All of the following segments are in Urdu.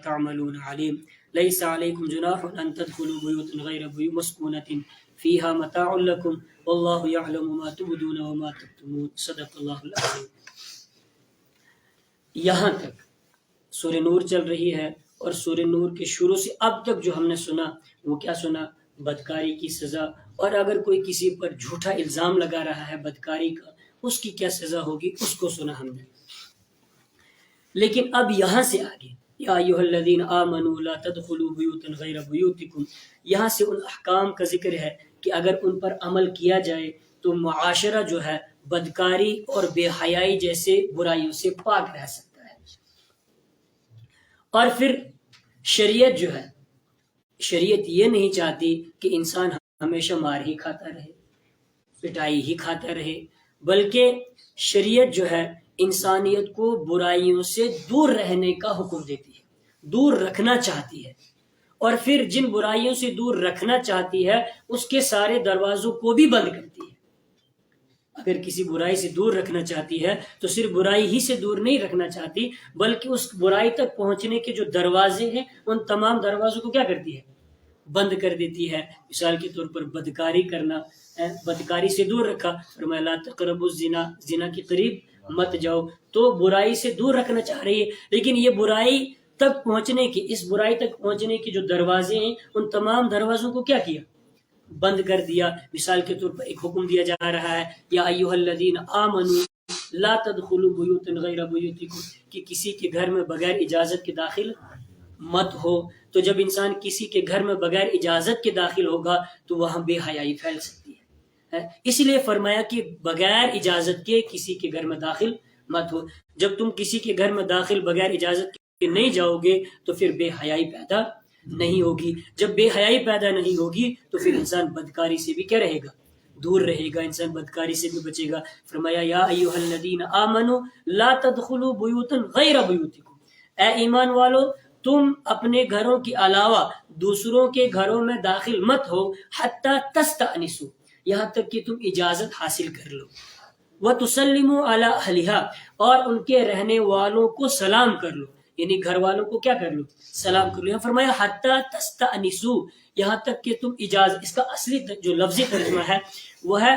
تعملون علیم لیس علیکم جناح ان تدخلوا بیوتا غیر مسکونۃ فیہا متاع لکم واللہ یعلم ما تبدون وما تکتمون صدق اللہ العظیم۔ یہاں تک سورہ نور چل رہی ہے، اور سورہ نور کے شروع سے اب تک جو ہم نے سنا وہ کیا سنا؟ بدکاری کی سزا، اور اگر کوئی کسی پر جھوٹا الزام لگا رہا ہے بدکاری کا، اس کی کیا سزا ہوگی اس کو سنا ہم نے۔ لیکن اب یہاں سے آگے یا ایھا الذین آمنوا لا تدخلوا بیوتا غیر بیوتکم، یہاں سے ان احکام کا ذکر ہے کہ اگر ان پر عمل کیا جائے تو معاشرہ جو ہے بدکاری اور بے حیائی جیسے برائیوں سے پاک رہ سکتا ہے۔ اور پھر شریعت جو ہے، شریعت یہ نہیں چاہتی کہ انسان ہمیشہ مار ہی کھاتا رہے، پٹائی ہی کھاتا رہے، بلکہ شریعت جو ہے انسانیت کو برائیوں سے دور رہنے کا حکم دیتی ہے، دور رکھنا چاہتی ہے، اور پھر جن برائیوں سے دور رکھنا چاہتی ہے اس کے سارے دروازوں کو بھی بند کرتی ہے۔ اگر کسی برائی سے دور رکھنا چاہتی ہے تو صرف برائی ہی سے دور نہیں رکھنا چاہتی، بلکہ اس برائی تک پہنچنے کے جو دروازے ہیں ان تمام دروازوں کو کیا کرتی ہے؟ بند کر دیتی ہے۔ مثال کے طور پر بدکاری کرنا، بدکاری سے دور رکھا، فرمایا لا تقربوا الزنا، زنا کے قریب مت جاؤ، تو برائی سے دور رکھنا چاہ رہی ہے، لیکن یہ برائی تک پہنچنے کی، اس برائی تک پہنچنے کی جو دروازے ہیں ان تمام دروازوں کو کیا کیا؟ بند کر دیا۔ مثال کے طور پر ایک حکم دیا جا رہا ہے یا ایھا الذین آمنوا لا تدخلوا بیوتا غیر بیوتکم، کہ کسی کے گھر میں بغیر اجازت کے داخل مت ہو۔ تو جب انسان کسی کے گھر میں بغیر اجازت کے داخل ہوگا تو وہاں بے حیائی پھیل سکتی ہے، اس لیے فرمایا کہ بغیر اجازت کے کسی کے گھر میں داخل مت ہو۔ جب تم کسی کے گھر میں داخل بغیر اجازت کے نہیں جاؤ گے تو پھر بے حیائی پیدا نہیں ہوگی۔ جب بے حیائی پیدا نہیں ہوگی تو پھر انسان بدکاری سے بھی کیا رہے گا؟ دور رہے گا، انسان بدکاری سے بھی بچے گا۔ فرمایا یا ایھا الذین آمنوا لا تدخلوا بیوتا غیر بیوتکم، اے ایمان والو تم اپنے گھروں کے علاوہ دوسروں کے گھروں میں داخل مت ہو، حتی تستأنسوا، یہاں تک کہ تم اجازت حاصل کر لو، وتسلموا علی اہلھا، اور ان کے رہنے والوں کو سلام کر لو، یعنی گھر والوں کو کیا کر لو؟ سلام کر لو۔ یہاں فرمایا حتی تستأنسوا، یہاں تک کہ تم اجازت، اس کا اصلی جو لفظی ترجمہ ہے وہ ہے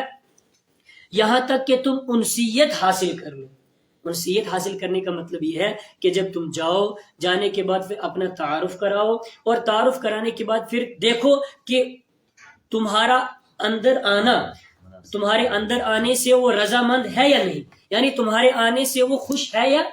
یہاں تک کہ تم انسیت حاصل کر لو۔ انسیت حاصل کرنے کا مطلب یہ ہے کہ جب تم جاؤ، جانے کے بعد پھر اپنا تعارف کراؤ، اور تعارف کرانے کے بعد پھر دیکھو کہ تمہارا اندر آنا، تمہارے اندر آنے سے وہ رضامند ہے یا نہیں، یعنی تمہارے آنے سے وہ خوش ہے یا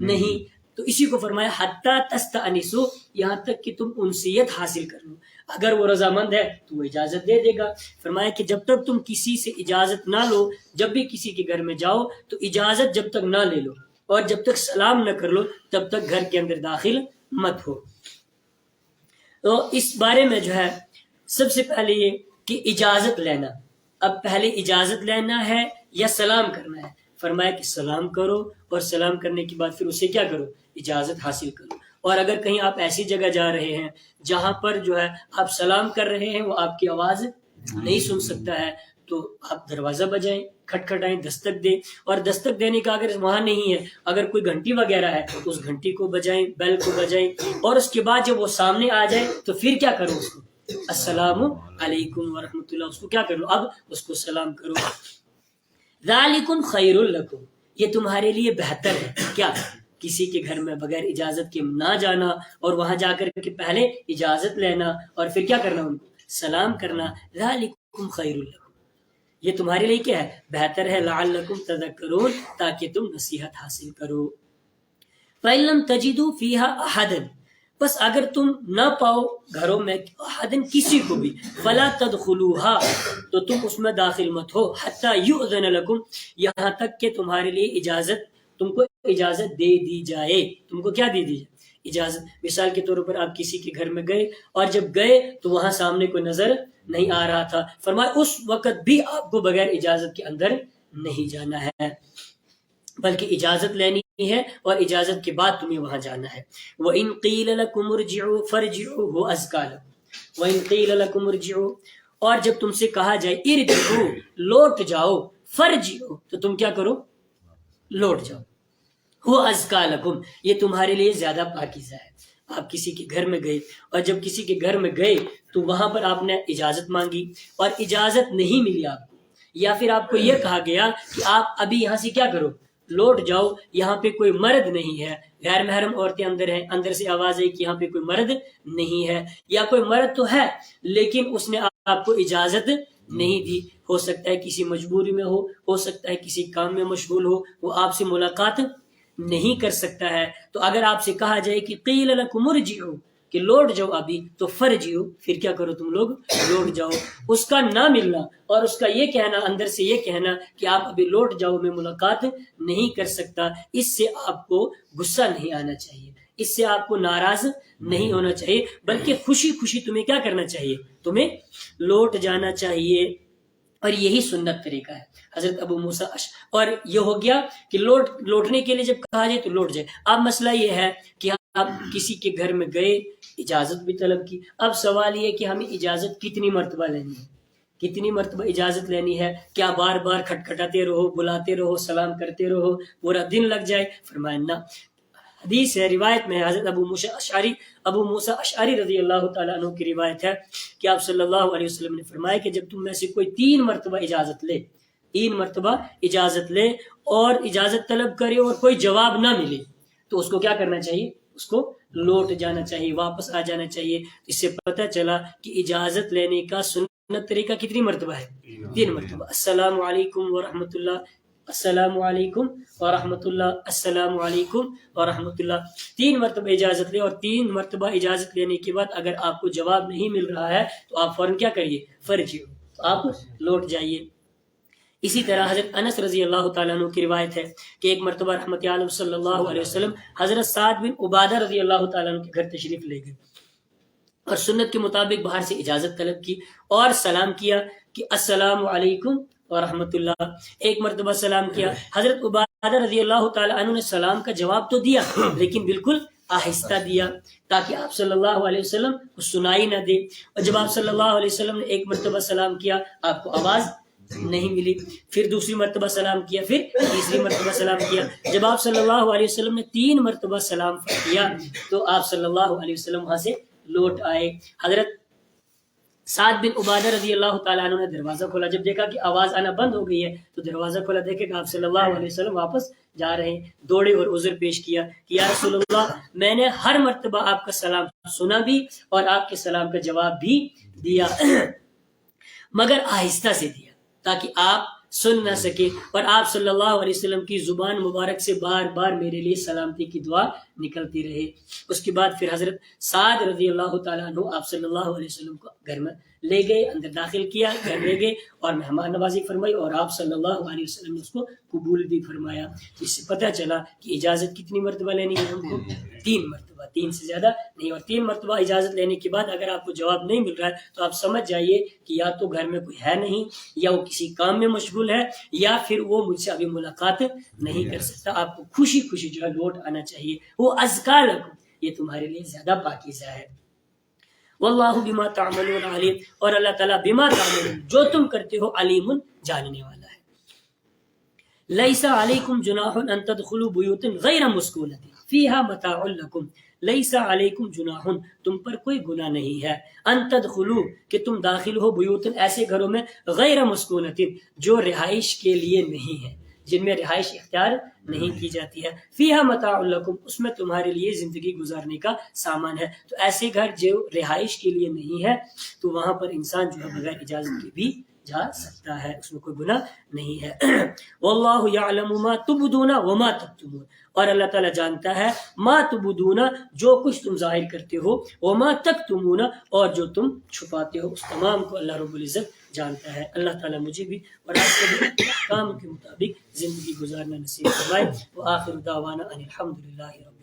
نہیں۔ تو اسی کو فرمایا حتی تستأنسوا، یہاں تک کہ تم انسیت حاصل کر لو، اگر وہ رضامند ہے تو وہ اجازت دے دے گا۔ فرمایا کہ جب تک تم کسی سے اجازت نہ لو، جب بھی کسی کے گھر میں جاؤ تو اجازت جب تک نہ لے لو اور جب تک سلام نہ کر لو تب تک گھر کے اندر داخل مت ہو۔ تو اس بارے میں جو ہے سب سے پہلے یہ کہ اجازت لینا، اب پہلے اجازت لینا ہے یا سلام کرنا ہے؟ فرمایا کہ سلام کرو، اور سلام کرنے کے بعد پھر اسے کیا کرو؟ اجازت حاصل کرو۔ اور اگر کہیں آپ ایسی جگہ جا رہے ہیں جہاں پر جو ہے آپ سلام کر رہے ہیں وہ آپ کی آواز نہیں سن سکتا ہے تو آپ دروازہ بجائیں، کھٹکھٹائیں، دستک دیں، اور دستک دینے کا اگر وہاں نہیں ہے، اگر کوئی گھنٹی وغیرہ ہے تو اس گھنٹی کو بجائیں، بیل کو بجائیں، اور اس کے بعد جب وہ سامنے آ جائے تو پھر کیا کرو؟ اس کو السلام علیکم ورحمۃ اللہ، اس کو کیا کرو؟ اب اس کو سلام کرو۔ ذالکم خیر لکم، یہ تمہارے لیے بہتر ہے۔ کیا؟ کسی کے گھر میں بغیر اجازت کے نہ جانا، اور وہاں جا کر کے پہلے اجازت لینا اور پھر کیا کرنا؟ ان کو سلام کرنا۔ ذالکم خیر لکم، یہ تمہارے لیے کیا ہے؟ بہتر ہے۔ لعلکم تذکرون، تاکہ تم نصیحت حاصل کرو۔ فإن لم تجدوا فيها أحدا، بس اگر تم نہ پاؤ گھروں میں احدن کسی کو بھی، فلا تدخلوها، تو تم اس میں داخل مت ہو، حتی یؤذن لکم، یہاں تک کہ تمہارے لیے اجازت، تم کو اجازت دے دی جائے۔ تم کو کیا دے دی جائے؟ اجازت۔ مثال کے طور پر آپ کسی کے گھر میں گئے، اور جب گئے تو وہاں سامنے کوئی نظر نہیں آ رہا تھا، فرمایا اس وقت بھی آپ کو بغیر اجازت کے اندر نہیں جانا ہے، بلکہ اجازت لینی ہے اور اجازت کے بعد تمہیں وہاں جانا ہے۔ وَإِن قِيلَ لَكُمُ ارْجِعُوا فَارْجِعُوا هُوَ أَزْكَىٰ لَكُمْ وَإِن قِيلَ لَكُمُ ارْجِعُوا، اور جب تم سے کہا جائے ارجعوا، لوٹ جاؤ، فرجعوا، تو تم کیا کرو؟ لوٹ جاؤ۔ هُوَ أَزْكَىٰ لَكُمْ، یہ تمہارے لیے زیادہ پاکیزہ ہے۔ آپ کسی کے گھر میں گئے اور جب کسی کے گھر میں گئے تو وہاں پر آپ نے اجازت مانگی اور اجازت نہیں ملی آپ کو، یا پھر آپ کو یہ کہا گیا کہ آپ ابھی یہاں سے کیا کرو، لوٹ جاؤ، یہاں پہ کوئی مرد نہیں ہے، غیر محرم عورتیں اندر ہیں، اندر سے آواز آئی کہ یہاں پہ کوئی مرد نہیں ہے، یا کوئی مرد تو ہے لیکن اس نے آپ کو اجازت نہیں دی، ہو سکتا ہے کسی مجبوری میں ہو سکتا ہے کسی کام میں مشغول ہو، وہ آپ سے ملاقات نہیں کر سکتا ہے، تو اگر آپ سے کہا جائے کہ قیل لکم ارجعوا، کہ لوٹ جاؤ ابھی، تو فرجعوا، پھر کیا کرو تم لوگ، لوٹ جاؤ۔ اس کا نہ ملنا اور اس کا یہ کہنا، اندر سے یہ کہنا کہ آپ ابھی لوٹ جاؤ، میں ملاقات نہیں کر سکتا، اس سے آپ کو غصہ نہیں آنا چاہیے، اس سے آپ کو ناراض نہیں ہونا چاہیے، بلکہ خوشی خوشی تمہیں کیا کرنا چاہیے، تمہیں لوٹ جانا چاہیے، اور یہی سنت طریقہ ہے حضرت ابو موسیٰ اور یہ ہو گیا کہ لوٹنے کے لیے جب کہا جائے تو لوٹ جائے۔ اب مسئلہ یہ ہے کہ آپ کسی کے گھر میں گئے، اجازت بھی طلب کی، اب سوال یہ کہ ہمیں اجازت کتنی مرتبہ لینی ہے، کتنی مرتبہ اجازت لینی ہے، کیا بار بار کھٹکھٹاتے رہو، بلاتے رہو، سلام کرتے رہو، پورا دن لگ جائے؟ فرمایا نہ۔ حدیث ہے، روایت میں حضرت ابو موسیٰ اشعری رضی اللہ تعالیٰ عنہ کی روایت ہے کہ آپ صلی اللہ علیہ وسلم نے فرمایا کہ جب تم میں سے کوئی 3 مرتبہ اجازت لے اور اجازت طلب کرے اور کوئی جواب نہ ملے تو اس کو کیا کرنا چاہیے، اس کو لوٹ جانا چاہیے، واپس آ جانا چاہیے۔ اس سے پتہ چلا کہ اجازت لینے کا سنت طریقہ کتنی مرتبہ ہے، 3 مرتبہ۔ السلام علیکم ورحمۃ اللہ، السلام علیکم ورحمۃ اللہ، السلام علیکم ورحمۃ اللہ، 3 مرتبہ اجازت لے، اور 3 مرتبہ اجازت لینے کے بعد اگر آپ کو جواب نہیں مل رہا ہے تو آپ فوراً کیا کریے، فرجعوا، تو آپ لوٹ جائیے۔ اسی طرح حضرت انس رضی اللہ تعالیٰ عنہ کی روایت ہے کہ ایک مرتبہ رحمت عالم صلی اللہ علیہ وسلم حضرت سعد بن عبادہ رضی اللہ تعالیٰ عنہ کے گھر تشریف لے گئے اور سنت کے مطابق باہر سے اجازت طلب کی اور سلام کیا کہ السلام علیکم ورحمۃ اللہ۔ ایک مرتبہ سلام کیا، حضرت عبادہ رضی اللہ تعالیٰ عنہ نے سلام کا جواب تو دیا لیکن بالکل آہستہ دیا تاکہ آپ صلی اللہ علیہ وسلم کو سنائی نہ دے، اور جب آپ صلی اللہ علیہ وسلم نے ایک مرتبہ سلام کیا آپ کو آواز نہیں ملی، پھر دوسری مرتبہ سلام کیا، پھر تیسری مرتبہ سلام کیا، جب آپ صلی اللہ علیہ وسلم نے 3 مرتبہ سلام کیا تو آپ صلی اللہ علیہ وسلم وہاں سے لوٹ آئے۔ حضرت سعد بن عبادہ رضی اللہ تعالیٰ عنہ نے دروازہ کھولا، جب دیکھا کہ آواز آنا بند ہو گئی ہے تو دروازہ کھولا، دیکھے کہ آپ صلی اللہ علیہ وسلم واپس جا رہے ہیں، دوڑے اور عذر پیش کیا کہ یا رسول اللہ، میں نے ہر مرتبہ آپ کا سلام سنا بھی اور آپ کے سلام کا جواب بھی دیا مگر آہستہ سے دیا تاکہ آپ سن نہ سکے، اور آپ صلی اللہ علیہ وسلم کی زبان مبارک سے بار بار میرے لیے سلامتی کی دعا نکلتی رہے۔ اس کے بعد پھر حضرت سعد رضی اللہ تعالیٰ عنہ آپ صلی اللہ علیہ وسلم کو گھر میں لے گئے، اندر داخل کیا، گھر لے گئے اور مہمان نوازی فرمائی، اور آپ صلی اللہ علیہ وسلم نے اس کو قبول بھی فرمایا۔ اس سے پتہ چلا کہ اجازت کتنی مرتبہ لینی ہے ہم کو، 3 مرتبہ، 3 سے زیادہ نہیں، اور 3 مرتبہ اجازت لینے کے بعد اگر آپ کو جواب نہیں مل رہا ہے تو آپ سمجھ جائیے کہ یا تو گھر میں کوئی ہے نہیں، یا وہ کسی کام میں مشغول ہے، یا پھر وہ مجھ سے ابھی ملاقات نہیں کر سکتا۔ آپ کو خوشی خوشی جو ہے لوٹ آنا چاہیے، وہ ازکا لکم، یہ تمہارے لیے زیادہ پاکیزہ ہے۔ واللہ بما تعملون علیم، اور اللہ تعالیٰ بما تعملون، جو تم کرتے ہو، علیم، جاننے والا ہے۔ لیس علیکم جناح ان تدخلوا بیوتا غیر مسکونۃ فیہا متاع لکم، لیس علیکم جناح، تم پر کوئی گناہ نہیں ہے، ان تدخلوا، کہ تم داخل ہو، بیوتا، ایسے گھروں میں، غیر مسکونۃ، جو رہائش کے لیے نہیں ہے، جن میں رہائش اختیار نہیں کی جاتی ہے، فیہا متاع لکم، اس میں تمہارے لیے زندگی گزارنے کا سامان ہے۔ تو ایسے گھر جو رہائش کے لیے نہیں ہے تو وہاں پر انسان جو ہے بغیر اجازت کے بھی جا سکتا ہے، اس میں کوئی گناہ نہیں ہے۔ واللہ یعلم ما تبدون وما تکتمون، اور اللہ تعالیٰ جانتا ہے ما تبدون، جو کچھ تم ظاہر کرتے ہو، وما تکتمون، اور جو تم چھپاتے ہو، اس تمام کو اللہ رب العزت جانتا ہے۔ اللہ تعالیٰ مجھے بھی اور آپ کو بھی کام کے مطابق زندگی گزارنا نصیب فرمائے۔ وآخر دعوانا ان الحمد للہ رب